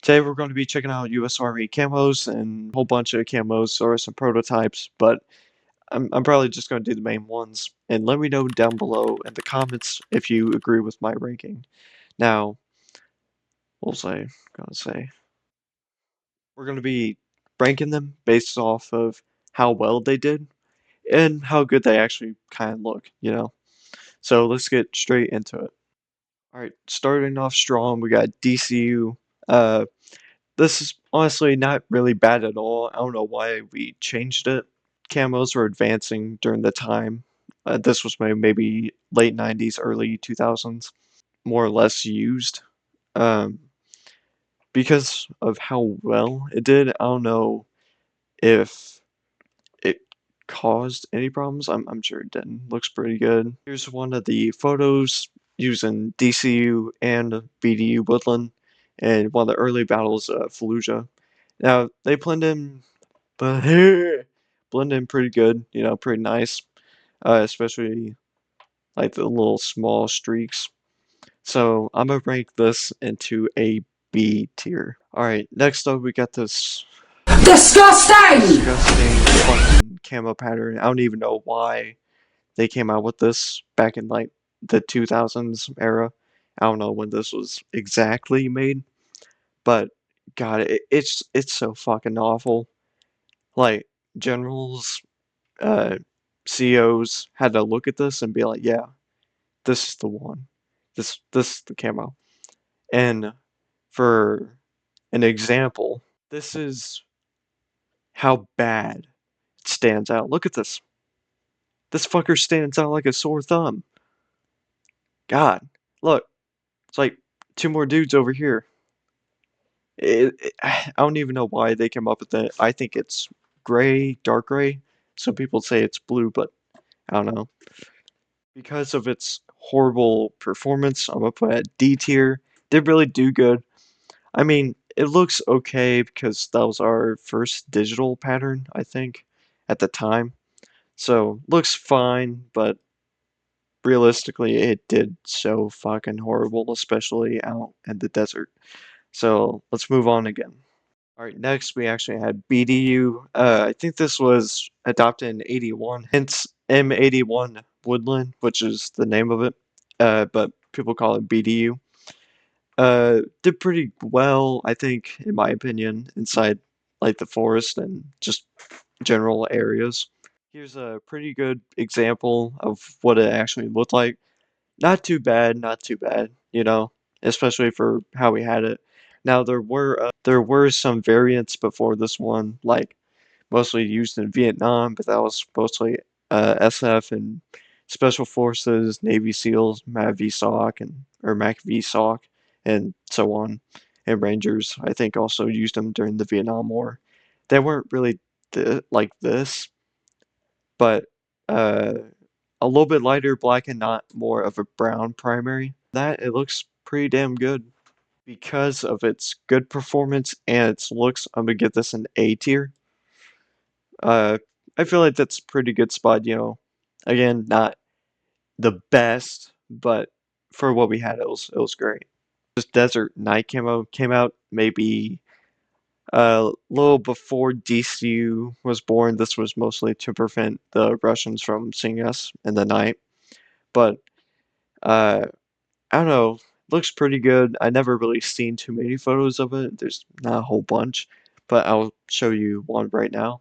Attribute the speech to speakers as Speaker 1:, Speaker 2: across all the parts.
Speaker 1: Today we're going to be checking out US Army camos and a whole bunch of camos or some prototypes, but I'm probably just going to do the main ones. And let me know down below in the comments if you agree with my ranking. Now, gonna say, we're going to be ranking them based off of how well they did and how good they actually kind of look. So let's get straight into it. All right, starting off strong, we got DCU. Uh, This is honestly not really bad at all. I don't know why we changed it. Camos were advancing during the time. This was maybe late 90s, early 2000s, more or less used. Um, because of how well it did, I don't know if it caused any problems. I'm sure it didn't. Looks pretty good. Here's one of the photos using DCU and BDU Woodland and one of the early battles of Fallujah. Now they but blend in pretty good, pretty nice, especially like the little small streaks. So I'm gonna rank this into a B tier. All right, next up we got this
Speaker 2: Disgusting!
Speaker 1: disgusting fucking camo pattern. I don't even know why they came out with this back in like the 2000s era. I don't know when this was exactly made, but God, it's so fucking awful. Like generals, uh, CEOs had to look at this and be like, yeah, this is the one. This is the camo. And for an example, this is how bad it stands out. Look at this. This fucker stands out like a sore thumb. God, look, it's like two more dudes over here. I don't even know why they came up with it. I think it's gray, dark gray. Some people say it's blue, but I don't know. Because of its horrible performance, I'm gonna put it at D tier. Did really do good. I mean, it looks okay because that was our first digital pattern, I think, at the time. So looks fine, but realistically, it did so fucking horrible, especially out in the desert. So let's move on again. All right, next we actually had BDU. I think this was adopted in '81, hence M81 Woodland, which is the name of it. But people call it BDU. Did pretty well, I think, in my opinion, inside like the forest and just general areas. Here's a pretty good example of what it actually looked like. Not too bad, not too bad, especially for how we had it. Now there were some variants before this one, like mostly used in Vietnam, but that was mostly SF and Special Forces, Navy SEALs, MAV-VSOC and or MAC-VSOC, and so on. And Rangers, I think, also used them during the Vietnam War. They weren't really like this, but uh, a little bit lighter black and not more of a brown primary. That it looks pretty damn good. Because of its good performance and its looks, I'm gonna give this an A tier. Uh, I feel like that's a pretty good spot. Again, not the best, but for what we had, it was great. This Desert Night camo came out maybe a little before DCU was born. This was mostly to prevent the Russians from seeing us in the night. But uh, I don't know, looks pretty good. I never really seen too many photos of it. There's not a whole bunch, but I'll show you one right now.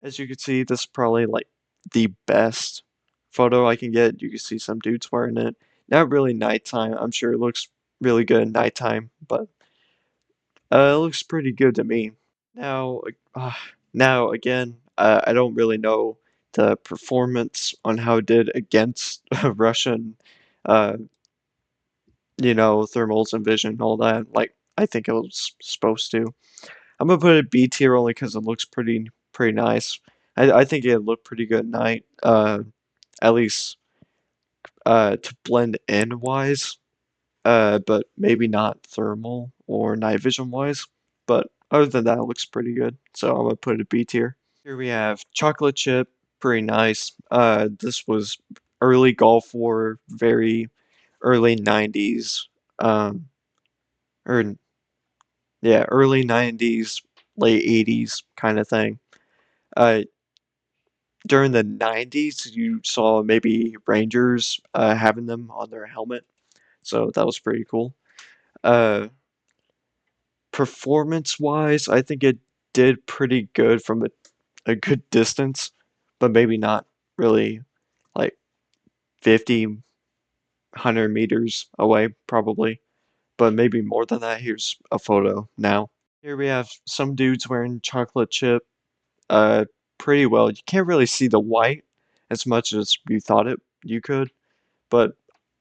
Speaker 1: As you can see, this is probably like the best photo I can get. You can see some dudes wearing it. Not really nighttime. I'm sure it looks really good at nighttime, but it looks pretty good to me. Now, uh, now again, I don't really know the performance on how it did against Russian, uh, thermals and vision and all that. Like I think it was supposed to. I'm gonna put it B tier only because it looks pretty nice. I think it looked pretty good at night. At least to blend in wise. But maybe not thermal or night vision wise. But other than that, it looks pretty good. So I'm gonna put it B tier. Here we have chocolate chip, pretty nice. This was early Gulf War, very early '90s. Or Yeah, early 90s, late 80s kind of thing. Uh, During the 90s, you saw maybe Rangers having them on their helmet, so that was pretty cool. Uh, Performance-wise, I think it did pretty good from a good distance, but maybe not really like 50, 100 meters away, probably. But maybe more than that. Here's a photo now. Here we have some dudes wearing chocolate chip uh, pretty well. You can't really see the white as much as you thought you could, but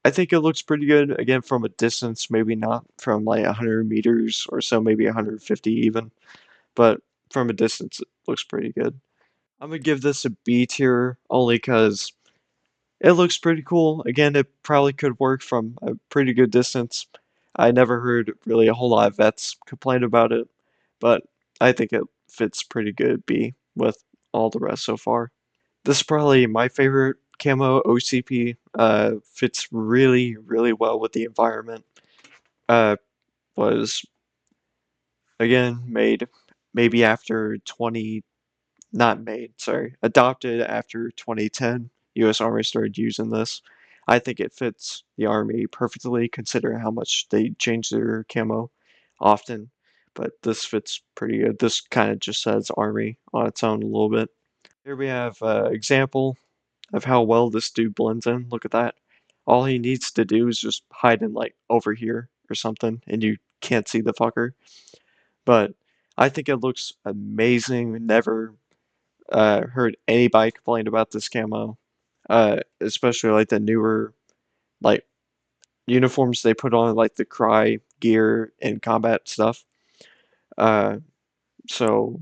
Speaker 1: I think it looks pretty good. Again, from a distance, maybe not from like 100 meters or so, maybe 150 even, but from a distance, it looks pretty good. I'm gonna give this a B tier only because it looks pretty cool. Again, it probably could work from a pretty good distance. I never heard really a whole lot of vets complain about it, but I think it fits pretty good B with all the rest so far. This is probably my favorite camo OCP. Fits really, really well with the environment. Was again made maybe after 20, not made, sorry, adopted after 2010. US Army started using this. I think it fits the Army perfectly considering how much they change their camo often. But this fits pretty good. This kind of just says Army on its own a little bit. Here we have an example of how well this dude blends in. Look at that. All he needs to do is just hide in like over here or something and you can't see the fucker. But I think it looks amazing. Never heard anybody complain about this camo. Especially like the newer like uniforms they put on, like the cry gear and combat stuff. Uh, so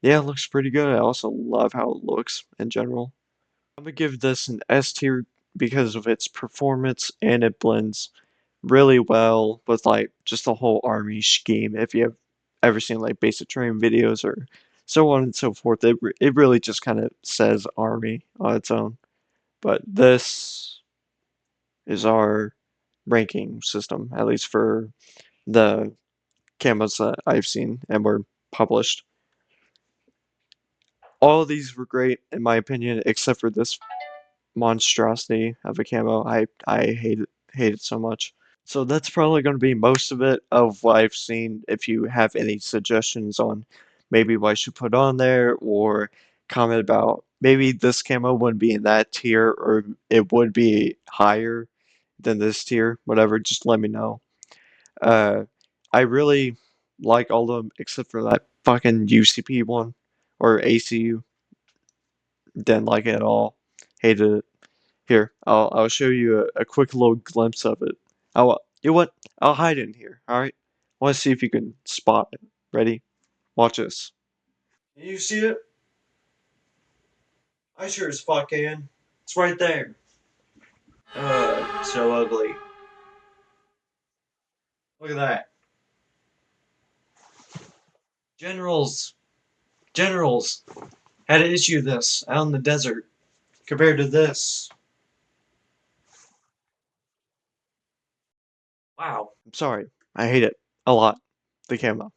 Speaker 1: yeah, it looks pretty good. I also love how it looks in general. I'm gonna give this an S tier because of its performance and it blends really well with like just the whole army scheme. If you have ever seen like basic training videos or so on and so forth, it really just kind of says army on its own. But this is our ranking system, at least for the camos that I've seen and were published. All of these were great in my opinion, except for this monstrosity of a camo. I hate it so much. So that's probably going to be most of it of what I've seen. If you have any suggestions on maybe what I should put on there or comment about maybe this camo wouldn't be in that tier or it would be higher than this tier, whatever, just let me know. Uh, I really like all of them except for that fucking UCP one or ACU. Didn't like it at all. Hated it. Here, I'll show you a quick little glimpse of it. You know what? I'll hide it in here. All right. I want to see if you can spot it. Ready? Watch this. Can you see it? I sure as fuck can. It's right there. So ugly. Look at that. Generals, generals had to issue this out in the desert compared to this. Wow. I'm sorry. I hate it a lot. The camo.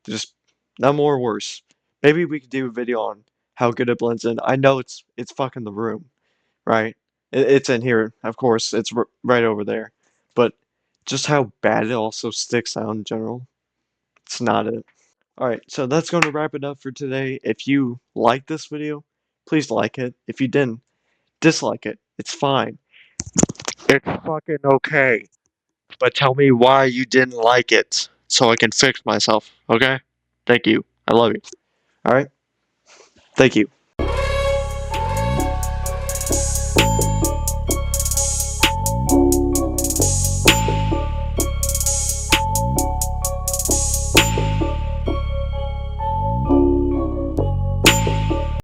Speaker 1: Just no more worse. Maybe we could do a video on how good it blends in. I know it's fucking the room, right? It's in here, of course. It's right over there, but just how bad it also sticks out in general. It's not it. All right, so that's going to wrap it up for today. If you liked this video, please like it. If you didn't, dislike it. It's fine. It's fucking okay. But tell me why you didn't like it so I can fix myself, okay? Thank you. I love you. All right? Thank you.